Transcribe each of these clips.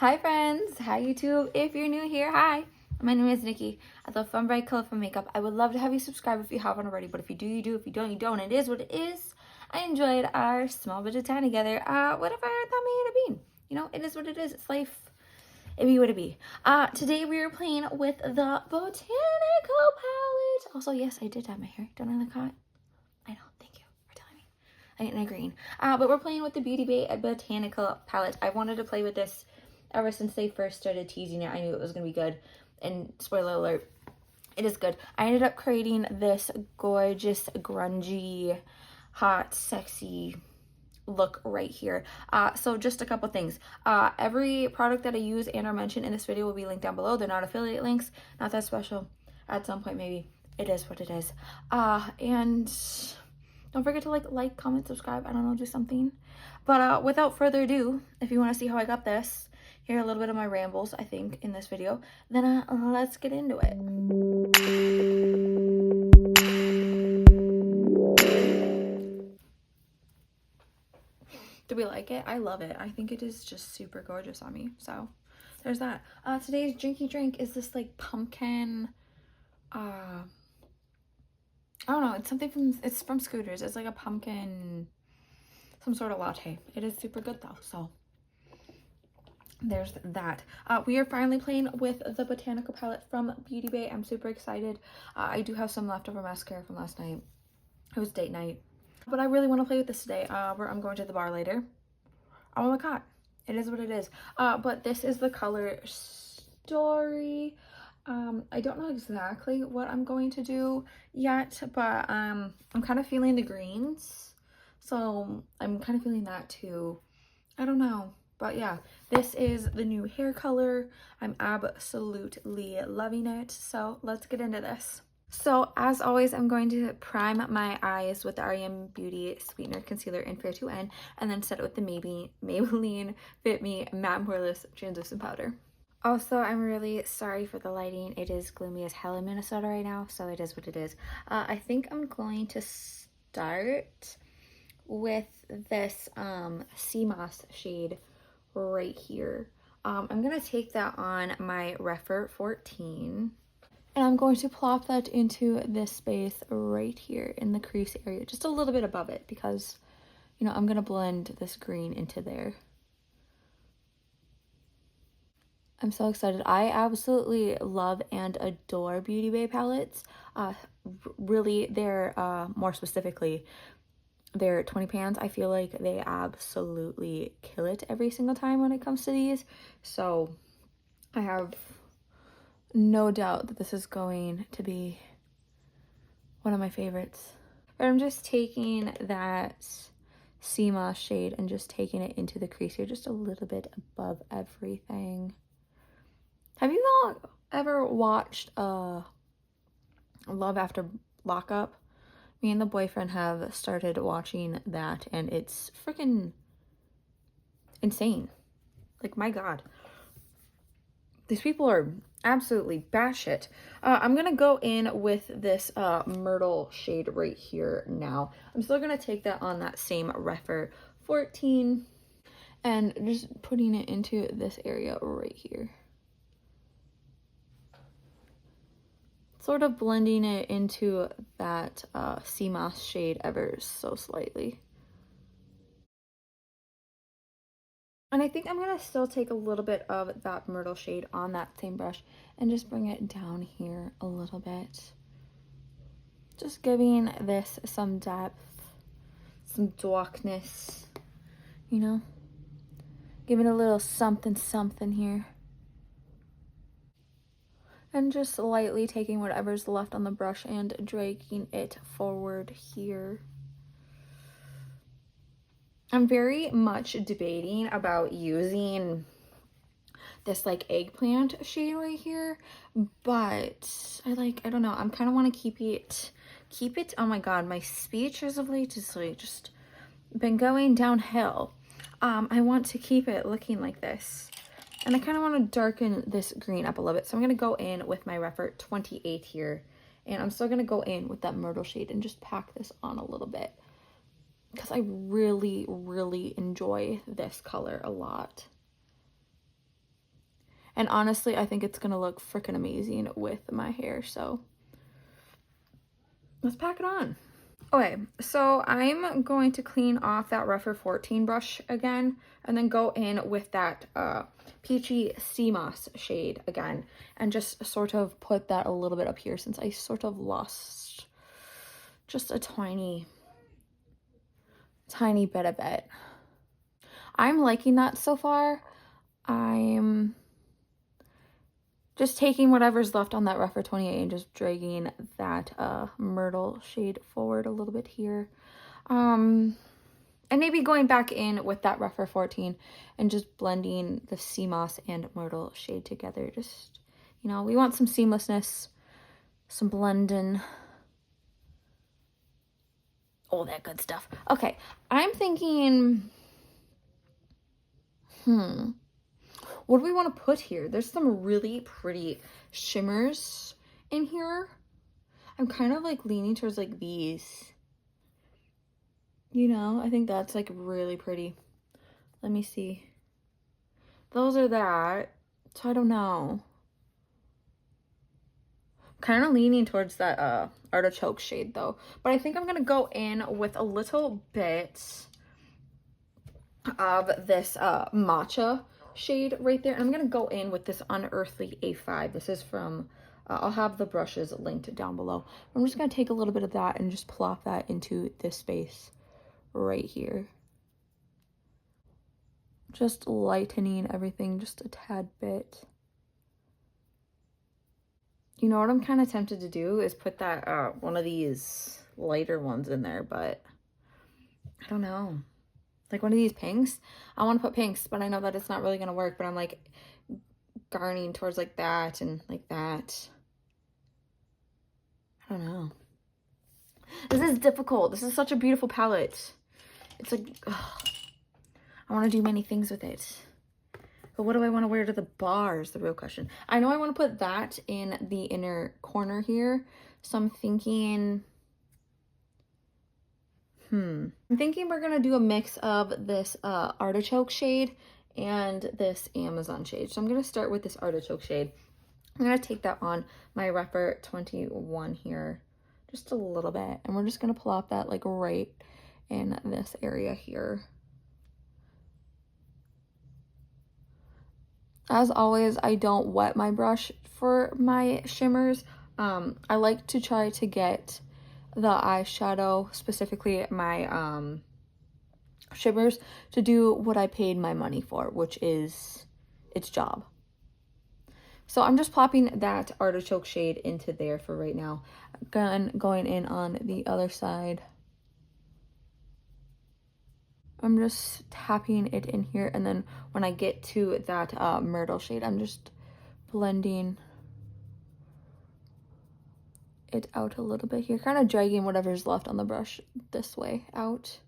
Hi friends, hi YouTube. If you're new here, hi. My name is Nikki. I love fun, bright, colorful makeup. I would love to have you subscribe if you haven't already, but if you do, you do. If you don't, you don't. It is what it is. I enjoyed our small bit of time together. Whatever that may have been. You know, it is what it is. It's life. It be what it be. Today we are playing with the Botanical palette. Also, yes, I did dye my hair. Don't I look hot? I know. Thank you for telling me. I didn't agree. But we're playing with the Beauty Bay Botanical palette. I wanted to play with this ever since they first started teasing it. I knew it was going to be good. And spoiler alert, it is good. I ended up creating this gorgeous, grungy, hot, sexy look right here. So just a couple things. Every product that I use and or mention in this video will be linked down below. They're not affiliate links. Not that special. At some point, maybe. It is what it is. And don't forget to like, comment, subscribe. I don't know, do something. But without further ado, if you want to see how I got this, hear a little bit of my rambles, I think, in this video, then let's get into it. Do we like it? I love it. I think it is just super gorgeous on me. So there's that. Today's drinky drink is this like pumpkin, I don't know, it's something it's from Scooters. It's like a pumpkin, some sort of latte. It is super good though, so there's that. We are finally playing with the Botanical palette from Beauty Bay. I'm super excited. I do have some leftover mascara from last night. It was date night. But I really want to play with this today. I'm going to the bar later. I want to look hot. It is what it is. But this is the color Story. I don't know exactly what I'm going to do yet, but I'm kind of feeling the greens. So I'm kind of feeling that too. I don't know. But yeah, this is the new hair color. I'm absolutely loving it. So let's get into this. So as always, I'm going to prime my eyes with the REM Beauty Sweetener Concealer in Fair 2N and then set it with the Maybelline Fit Me Matte Poreless Translucent Powder. Also, I'm really sorry for the lighting. It is gloomy as hell in Minnesota right now, so it is what it is. I think I'm going to start with this sea moss shade right here. I'm going to take that on my Refer 14. And I'm going to plop that into this space right here in the crease area, just a little bit above it because, you know, I'm going to blend this green into there. I'm so excited. I absolutely love and adore Beauty Bay palettes. Really, they're, more specifically, their 20 pans. I feel like they absolutely kill it every single time when it comes to these. So I have no doubt that this is going to be one of my favorites. But I'm just taking that sea moss shade and just taking it into the crease here, just a little bit above everything. Have you not ever watched Love After Lockup? Me and the boyfriend have started watching that, and it's freaking insane. Like, my God. These people are absolutely batshit. I'm going to go in with this Myrtle shade right here now. I'm still going to take that on that same Refer 14 and just putting it into this area right here. Sort of blending it into that sea moss shade ever so slightly. And I think I'm going to still take a little bit of that Myrtle shade on that same brush and just bring it down here a little bit. Just giving this some depth, some darkness, you know? Giving a little something something here. And just lightly taking whatever's left on the brush and dragging it forward here. I'm very much debating about using this like eggplant shade right here, but I don't know, I'm kind of want to keep it, oh my God, my speech as of late is like just been going downhill. I want to keep it looking like this, and I kind of want to darken this green up a little bit, so I'm going to go in with my Refer 28 here, and I'm still going to go in with that Myrtle shade and just pack this on a little bit. Because I really, really enjoy this color a lot. And honestly, I think it's gonna look freaking amazing with my hair, so let's pack it on. Okay, so I'm going to clean off that Rougher 14 brush again, and then go in with that Peachy Sea Moss shade again, and just sort of put that a little bit up here, since I sort of lost just a tiny bit of it. I'm liking that so far. I'm just taking whatever's left on that Rougher 28 and just dragging that Myrtle shade forward a little bit here. And maybe going back in with that Rougher 14 and just blending the Sea Moss and Myrtle shade together. Just, you know, we want some seamlessness, some blending, all that good stuff. Okay, I'm thinking, what do we want to put here? There's some really pretty shimmers in here. I'm kind of like leaning towards like these. You know, I think that's like really pretty. Let me see. Those are that. So I don't know. Kind of leaning towards that artichoke shade though. But I think I'm going to go in with a little bit of this matcha shade right there. And I'm going to go in with this Unearthly A5. This is from, I'll have the brushes linked down below. I'm just going to take a little bit of that and just plop that into this space right here. Just lightening everything just a tad bit. You know what I'm kind of tempted to do is put that one of these lighter ones in there, but I don't know. Like one of these pinks. I want to put pinks, but I know that it's not really going to work, but I'm like garning towards like that and like that. I don't know. This is difficult. This is such a beautiful palette. It's like, ugh. I want to do many things with it. But what do I want to wear to the bar is the real question. I know I want to put that in the inner corner here. So I'm thinking, I'm thinking we're going to do a mix of this artichoke shade and this Amazon shade. So I'm going to start with this artichoke shade. I'm going to take that on my Rougher 21 here just a little bit. And we're just going to plop that like right in this area here. As always, I don't wet my brush for my shimmers. I like to try to get the eyeshadow, specifically my shimmers, to do what I paid my money for, which is its job. So I'm just plopping that artichoke shade into there for right now. Going in on the other side. I'm just tapping it in here, and then when I get to that Myrtle shade, I'm just blending it out a little bit here, kind of dragging whatever's left on the brush this way out,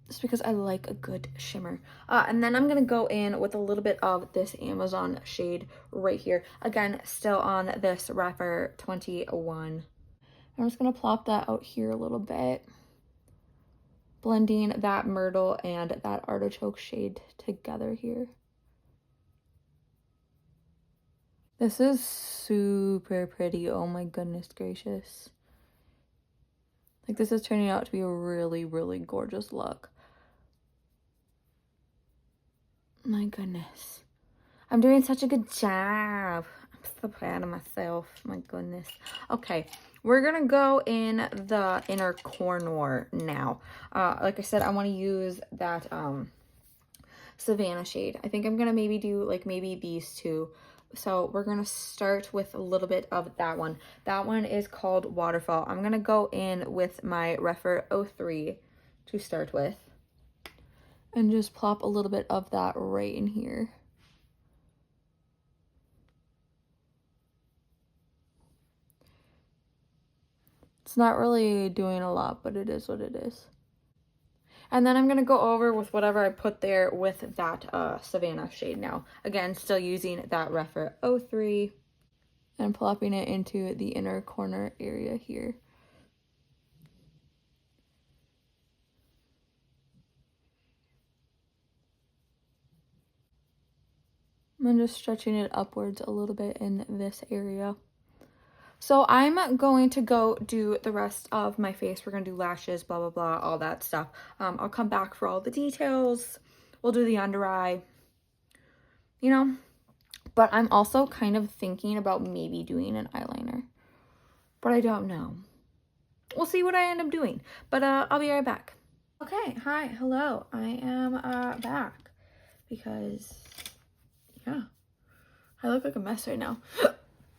just because I like a good shimmer. And then I'm gonna go in with a little bit of this Amazon shade right here, again still on this Rougher 21. I'm just gonna plop that out here a little bit, blending that Myrtle and that artichoke shade together here. This is super pretty. Oh my goodness gracious. Like, this is turning out to be a really, really gorgeous look. My goodness. I'm doing such a good job. I'm so proud of myself. My goodness. Okay, we're gonna go in the inner corner now. Like I said, I want to use that Savannah shade. I think I'm gonna maybe do like maybe these two. So we're gonna start with a little bit of that one. That one is called Waterfall. I'm gonna go in with my Rougher 03 to start with, and just plop a little bit of that right in here. It's not really doing a lot, but it is what it is. And then I'm going to go over with whatever I put there with that Savannah shade now. Again, still using that Rougher 03 and plopping it into the inner corner area here. I'm just stretching it upwards a little bit in this area. So I'm going to go do the rest of my face. We're going to do lashes, blah, blah, blah, all that stuff. I'll come back for all the details. We'll do the under eye, you know. But I'm also kind of thinking about maybe doing an eyeliner. But I don't know. We'll see what I end up doing. But I'll be right back. Okay, hi, hello. I am back because, yeah, I look like a mess right now.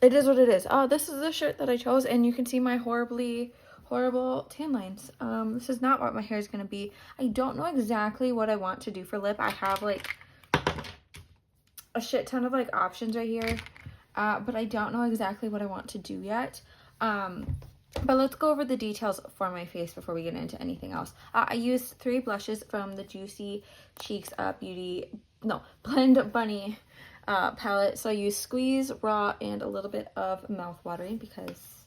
It is what it is. This is the shirt that I chose, and you can see my horrible tan lines. This is not what my hair is going to be. I don't know exactly what I want to do for lip. I have, like, a shit ton of, like, options right here, but I don't know exactly what I want to do yet. But let's go over the details for my face before we get into anything else. I used 3 blushes from the Juicy Cheeks Blend Bunny palette. So I used Squeeze, Raw, and a little bit of Mouth Watering because,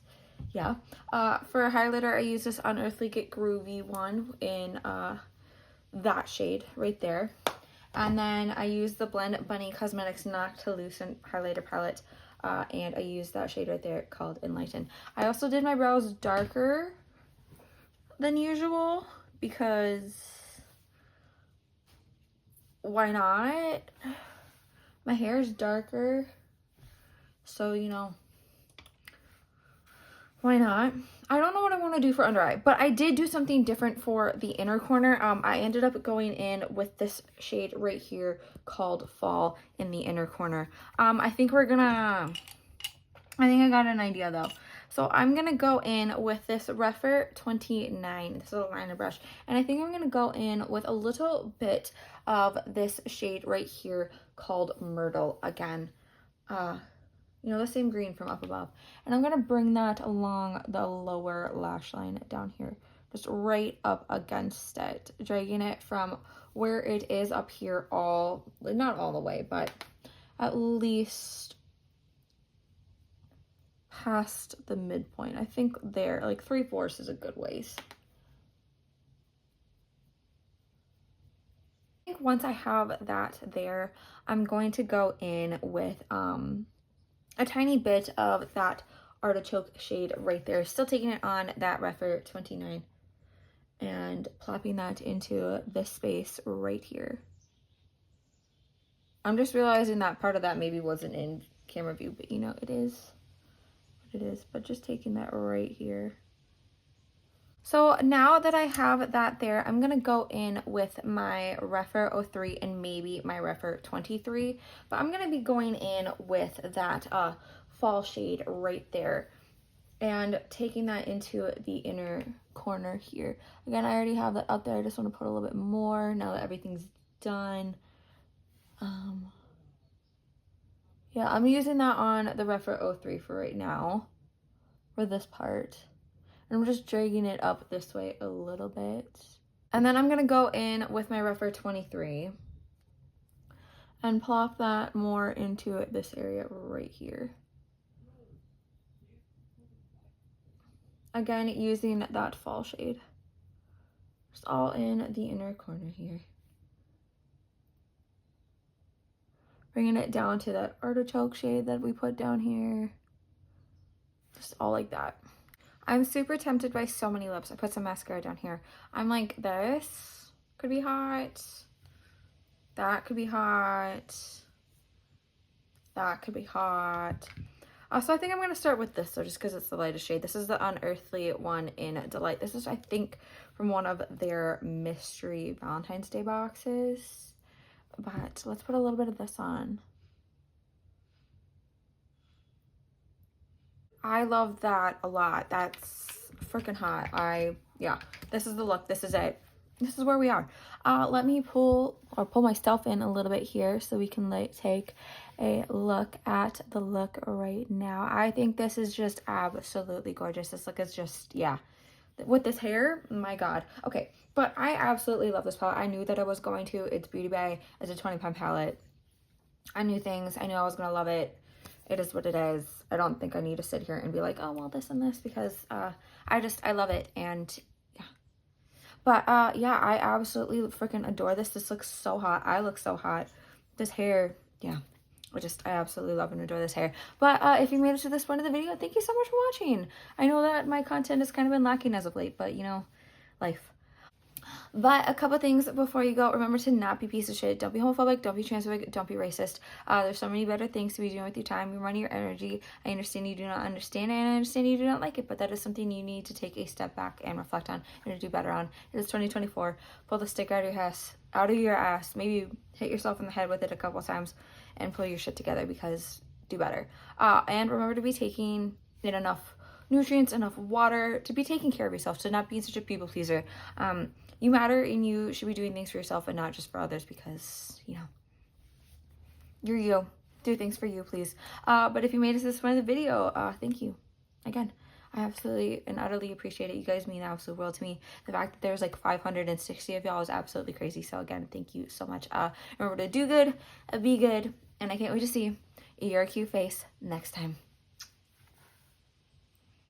yeah. For a highlighter, I used this Unearthly Get Groovy one in that shade right there. And then I used the Blend Bunny Cosmetics Noctilucent highlighter palette. And I used that shade right there called Enlighten. I also did my brows darker than usual because why not? My hair is darker, so, you know, why not? I don't know what I want to do for under eye, but I did do something different for the inner corner. I ended up going in with this shade right here called Fall in the inner corner. I think I got an idea though. So I'm going to go in with this Refer 29, this little liner brush, and I think I'm going to go in with a little bit of this shade right here called Myrtle again. You know, the same green from up above. And I'm going to bring that along the lower lash line down here. Just right up against it. Dragging it from where it is up here not all the way, but at least past the midpoint. I think there, like 3/4 is a good ways. I think once I have that there, I'm going to go in with a tiny bit of that artichoke shade right there, still taking it on that Refer 29 and plopping that into this space right here. I'm just realizing that part of that maybe wasn't in camera view, but you know, it is what it is. But just taking that right here. So now that I have that there, I'm going to go in with my Refer 03 and maybe my Refer 23. But I'm going to be going in with that fall shade right there and taking that into the inner corner here. Again, I already have that up there. I just want to put a little bit more now that everything's done. Yeah, I'm using that on the Refer 03 for right now for this part. I'm just dragging it up this way a little bit. And then I'm going to go in with my Refer 23 and plop that more into this area right here. Again, using that fall shade. Just all in the inner corner here. Bringing it down to that artichoke shade that we put down here. Just all like that. I'm super tempted by so many lips. I put some mascara down here. I'm like, this could be hot. That could be hot. That could be hot. So I think I'm going to start with this, so just because it's the lightest shade. This is the Unearthly one in Delight. This is, I think, from one of their mystery Valentine's Day boxes. But let's put a little bit of this on. I love that a lot. That's freaking hot. Yeah, this is the look. This is it. This is where we are. Let me pull myself in a little bit here so we can take a look at the look right now. I think this is just absolutely gorgeous. This look is just, yeah. With this hair, my God. Okay, but I absolutely love this palette. I knew that I was going to. It's Beauty Bay. It's a 20-pound palette. I knew things. I knew I was going to love it. It is what it is. I don't think I need to sit here and be like, oh, well, this and this, because I love it. And yeah. But yeah, I absolutely freaking adore this. This looks so hot. I look so hot. This hair, yeah. I absolutely love and adore this hair. But if you made it to this point of the video, thank you so much for watching. I know that my content has kind of been lacking as of late, but you know, life. But a couple things before you go. Remember to not be a piece of shit. Don't be homophobic. Don't be transphobic. Don't be racist. There's so many better things to be doing with your time, your money, your energy. I understand you do not understand it, and I understand you do not like it, but that is something you need to take a step back and reflect on and to do better on. It is 2024. Pull the stick out of your ass. Maybe hit yourself in the head with it a couple times and pull your shit together, because do better. And remember to be taking in enough nutrients, enough water, to be taking care of yourself, to not be such a people pleaser. You matter, and you should be doing things for yourself and not just for others, because, you know, you're you. Do things for you, please. But if you made it to this point of the video, thank you. Again, I absolutely and utterly appreciate it. You guys mean the absolute world to me. The fact that there's like 560 of y'all is absolutely crazy. So again, thank you so much. Remember to do good, be good, and I can't wait to see your cute face next time.